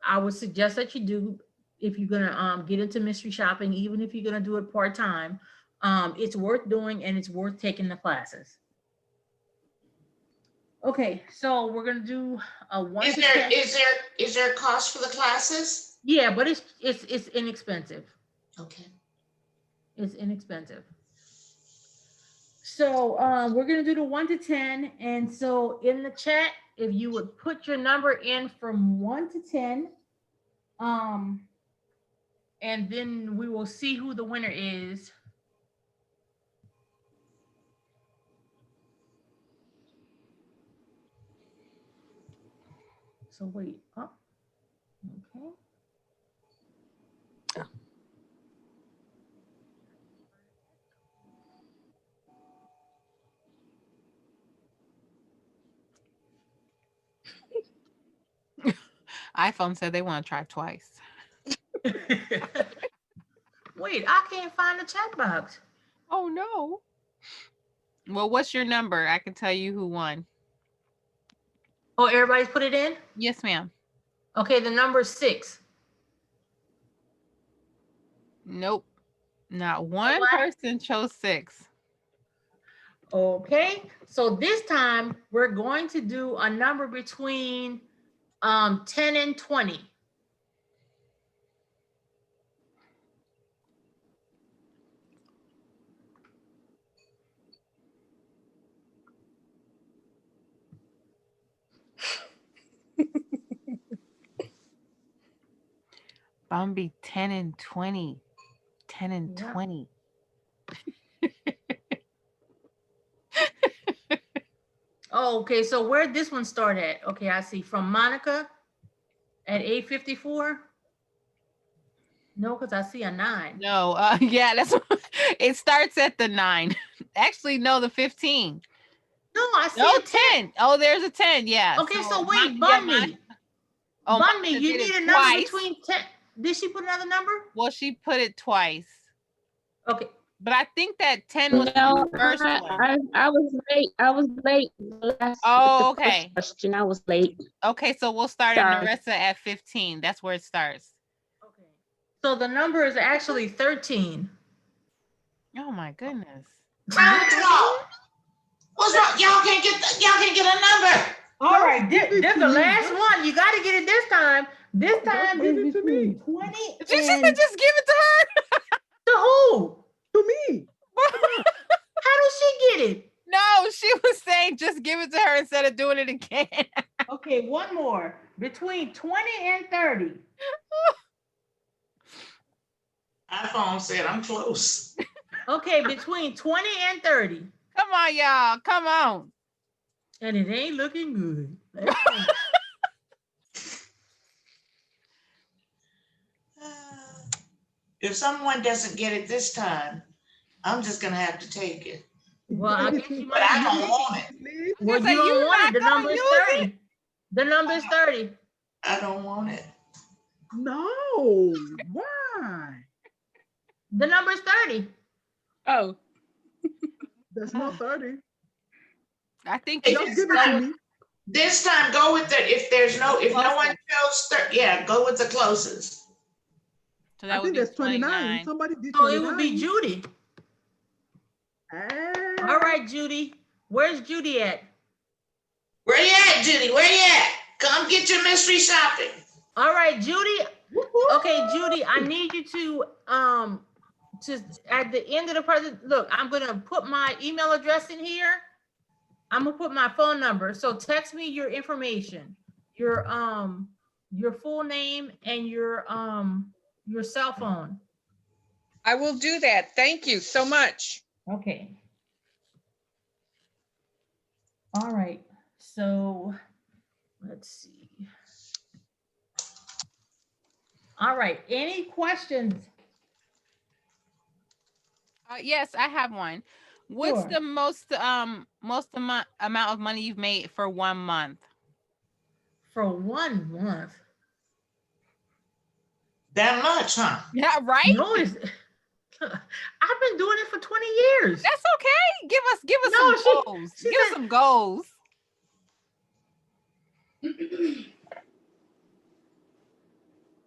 I would suggest that you do, if you're going to get into mystery shopping, even if you're going to do it part-time, it's worth doing, and it's worth taking the classes. Okay, so we're gonna do a 1 Is to there 10. is there a cost for the classes? Yeah, but it's inexpensive. Okay. It's inexpensive. So we're gonna do the 1 to 10, and so in the chat, if you would put your number in from 1 to 10, and then we will see who the winner is. So wait, oh, okay. iPhone said they want to try twice. Wait, I can't find the chat box. Oh no. Well, what's your number? I can tell you who won. Oh, everybody's put it in? Yes, ma'am. Okay, the number is 6. Nope. Not one What? person chose 6. Okay, so this time we're going to do a number between 10 and 20. Bambi, 10 and 20. 10 and Yeah. 20. Oh, okay, so where'd this one start at? Okay, I see from Monica at 8:54. No, because I see a 9. No, yeah, that's it starts at the 9. Actually, no, the 15. No, I see No, a 10. 10. Oh, there's a 10. Yeah. Okay, so wait, Mon- yeah, Bunny. Oh, Bunny, Monica you did need it a number twice. between 10. Did she put another number? Well, she put it twice. Okay. But I think that 10 was No, the first one. I was late. I was late. The last- Oh, the first okay. question, I was late. Okay, so we'll start at Sorry. Narissa at 15. That's where it starts. Okay. So the number is actually 13. Oh my goodness. What's wrong? Y'all can't get a number. All right, this Give it the to me. last one. You got to get it this time. This time, Give it to me. 20 She said and just give it to her. to who? To me. How does she get it? No, she was saying just give it to her instead of doing it again. Okay, one more. Between 20 and 30. iPhone said I'm close. Okay, between 20 and 30. Come on, y'all. Come on. And it ain't looking good. Let's see. If someone doesn't get it this time, I'm just gonna have to take it. Well, I guess you But might I don't have want it. Please. Well, Say you don't you're want it. The not number gonna is use 30. The number is 30. I don't want it. No. Why? The number is 30. Oh, There's no 30. I think Hey, you Just should give it go to with- me. This time, go with the, if no one chose, yeah, go with the closest. So I that would think be there's 29. 29. Somebody did So 29. it would be Judy. Eh, All right, Judy. Where's Judy at? Where you at, Judy? Where you at? Come get your mystery shopping. All right, Judy. Okay, Judy, I need you to at the end of the present, look, I'm gonna put my email address in here. I'm gonna put my phone number. So text me your information, your full name and your cell phone. I will do that. Thank you so much. Okay. All right. So let's see. All right. Any questions? Yes, I have one. What's Sure. the most amount of money you've made for 1 month? For 1 month? That much, huh? Yeah, right? No, it's I've been doing it for 20 years. That's okay. Give us No, some goals. Give us some goals.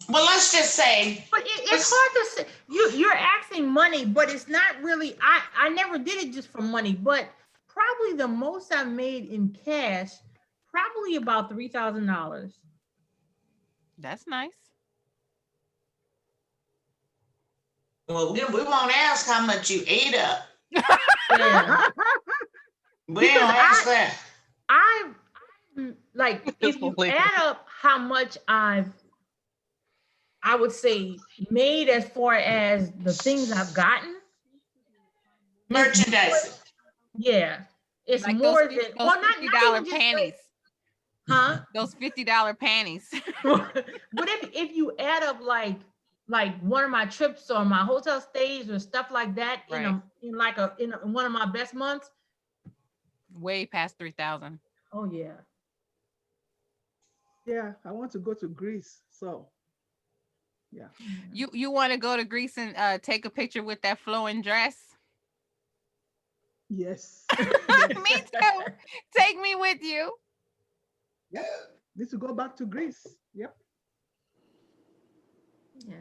Well, let's just say, But it's hard to say. You're asking money, but it's not really. I never did it just for money, but probably the most I've made in cash, probably about $3,000. That's nice. well, we won't ask how much you ate up. Yeah. We don't ask that. I like if you add up how much I would say made as far as the things I've gotten. Merchandise. Yeah, it's Like more those than $50 not even just panties. Huh? Those $50 panties. But if you add up like one of my trips or my hotel stays or stuff like that Right. in one of my best months, Way past 3,000. oh yeah. Yeah, I want to go to Greece. So, yeah. You want to go to Greece and take a picture with that flowing dress? Yes. Me too. Take me with you. Yeah. Need to go back to Greece. Yep. Yeah.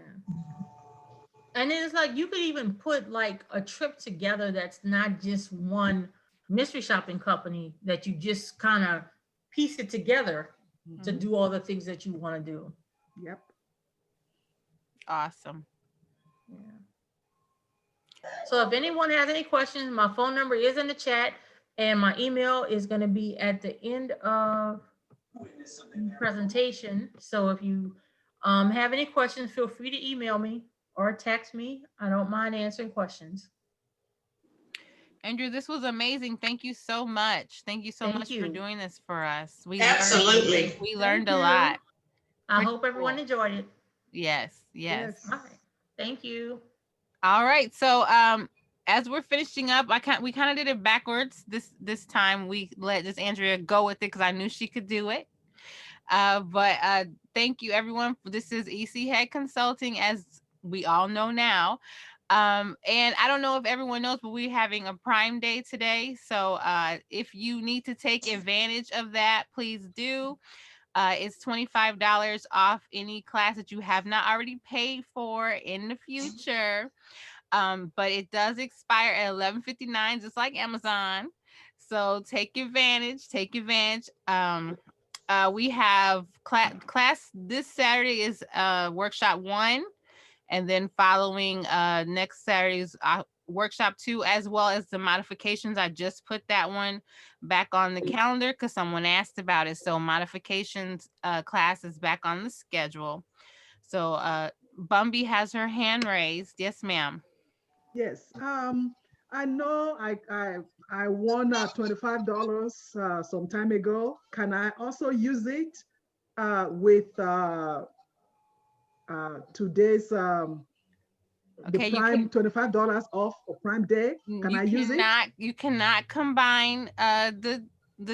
And then it's like you could even put like a trip together that's not just one mystery shopping company, that you just kind of piece it together to do all the things that you want to do. Yep. Awesome. Yeah. So if anyone has any questions, my phone number is in the chat and my email is going to be at the end of the presentation. So if you have any questions, feel free to email me or text me. I don't mind answering questions. Andrew, this was amazing. Thank you so much. Thank you so Thank much for you. doing this for us. We Absolutely. learned a you. lot. I Pretty hope everyone cool. enjoyed it. Yes. Yes. All right. Thank you. All right. So as we're finishing up, we kind of did it backwards this time. We let this Andrea go with it because I knew she could do it. But thank you everyone. This is EC Head Consulting, as we all know now. And I don't know if everyone knows, but we're having a Prime Day today. So if you need to take advantage of that, please do. It's $25 off any class that you have not already paid for in the future. But it does expire at 11:59, just like Amazon. So take advantage. We have class this Saturday is workshop 1, and then following next Saturday's workshop 2, as well as the modifications. I just put that one back on the calendar because someone asked about it. So modifications class is back on the schedule. So Bumby has her hand raised. Yes, ma'am. Yes. I know I won $25 some time ago. Can I also use it with today's Okay, the Prime $25 off for Prime Day? Can I use it? You cannot combine the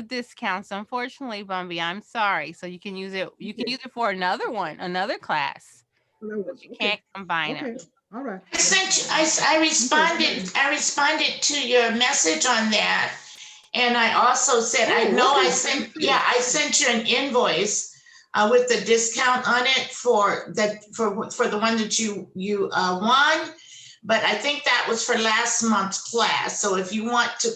discounts, unfortunately, Bumby. I'm sorry. So you can use it. You can use it for another class. But you can't combine it. All right. I sent you, I responded to your message on that. And I also said, I sent you an invoice with the discount on it for the one that you won. but I think that was for last month's class. So if you want to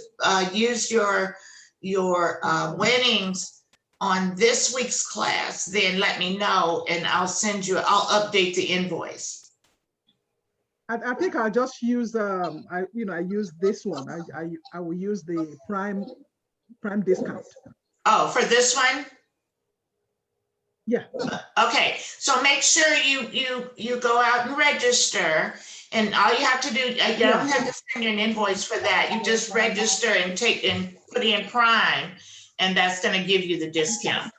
use your winnings on this week's class, then let me know and I'll update the invoice. I think I'll just use I use this one. I will use the prime discount. Oh, for this one? Yeah. Okay, so make sure you go out and register, and all you have to do, you don't have to send you an invoice for that. You just register and put in Prime, and that's going to give you the discount.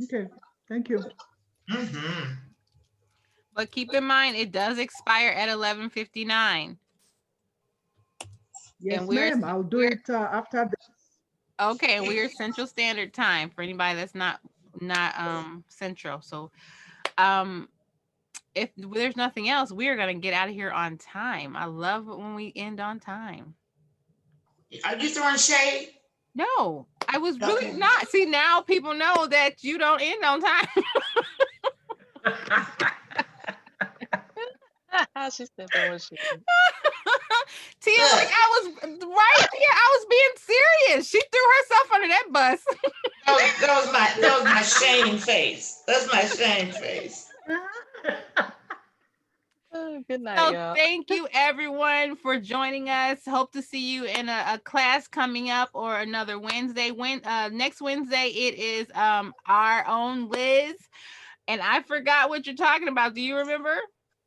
Okay, thank you. Mm-hmm. But keep in mind, it does expire at 11:59. Yes, ma'am. I'll do it after this. Okay, and we're Central Standard Time for anybody that's not Central. So if there's nothing else, we are gonna get out of here on time. I love it when we end on time. Are you throwing shade? No, I was really not. See, now people know that you don't end on time. She said that was shit. Tia, like I was right here. I was being serious. She threw herself under that bus. That was my shame face. That's my shame face. Oh, good night, So y'all. thank you everyone for joining us. Hope to see you in a class coming up or another Wednesday. Next Wednesday it is our own Liz. And I forgot what you're talking about. Do you remember?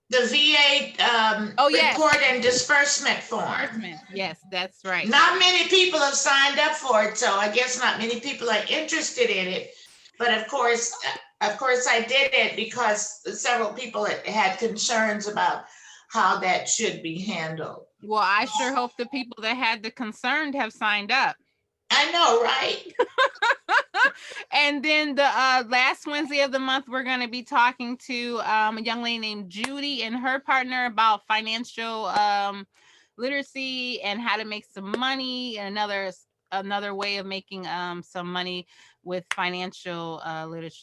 The VA report and disbursement form. Yes, that's right. Not many people have signed up for it, so I guess not many people are interested in it. But of course I did it because several people had concerns about how that should be handled. Well, I sure hope the people that had the concern have signed up. I know, right? And then the last Wednesday of the month, we're going to be talking to a young lady named Judy and her partner about financial literacy and how to make some money, and another way of making some money with financial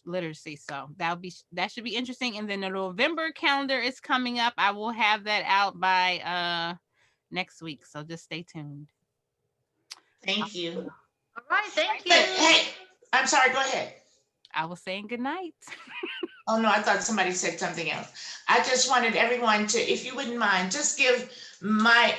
literacy. So that should be interesting. And then the November calendar is coming up. I will have that out by next week. So just stay tuned. Thank you. All right, thank you. But, hey, I'm sorry, go ahead. I was saying good night. Oh, no, I thought somebody said something else. I just wanted everyone to, if you wouldn't mind, just give my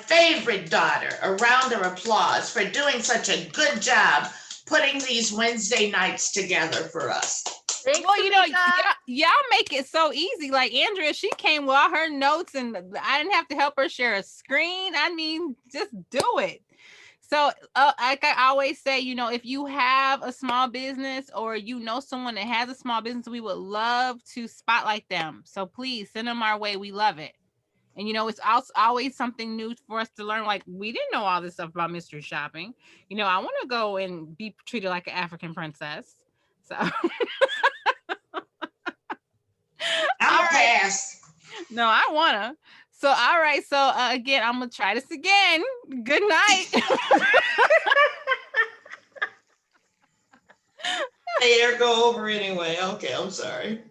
favorite daughter a round of applause for doing such a good job putting these Wednesday nights together for us. Thanks, well, you know, Tamika. y'all make it so easy. Like Andrea, she came with all her notes and I didn't have to help her share a screen. I mean, just do it. So like I always say, you know, if you have a small business or you know someone that has a small business, we would love to spotlight them. So please send them our way. We love it. And, you know, it's also always something new for us to learn. Like, we didn't know all this stuff about mystery shopping. You know, I want to go and be treated like an African princess. So I'm a pass. No, I want to. So, all right. So again, I'm going to try this again. Good night. Hey, go over anyway. Okay, I'm sorry.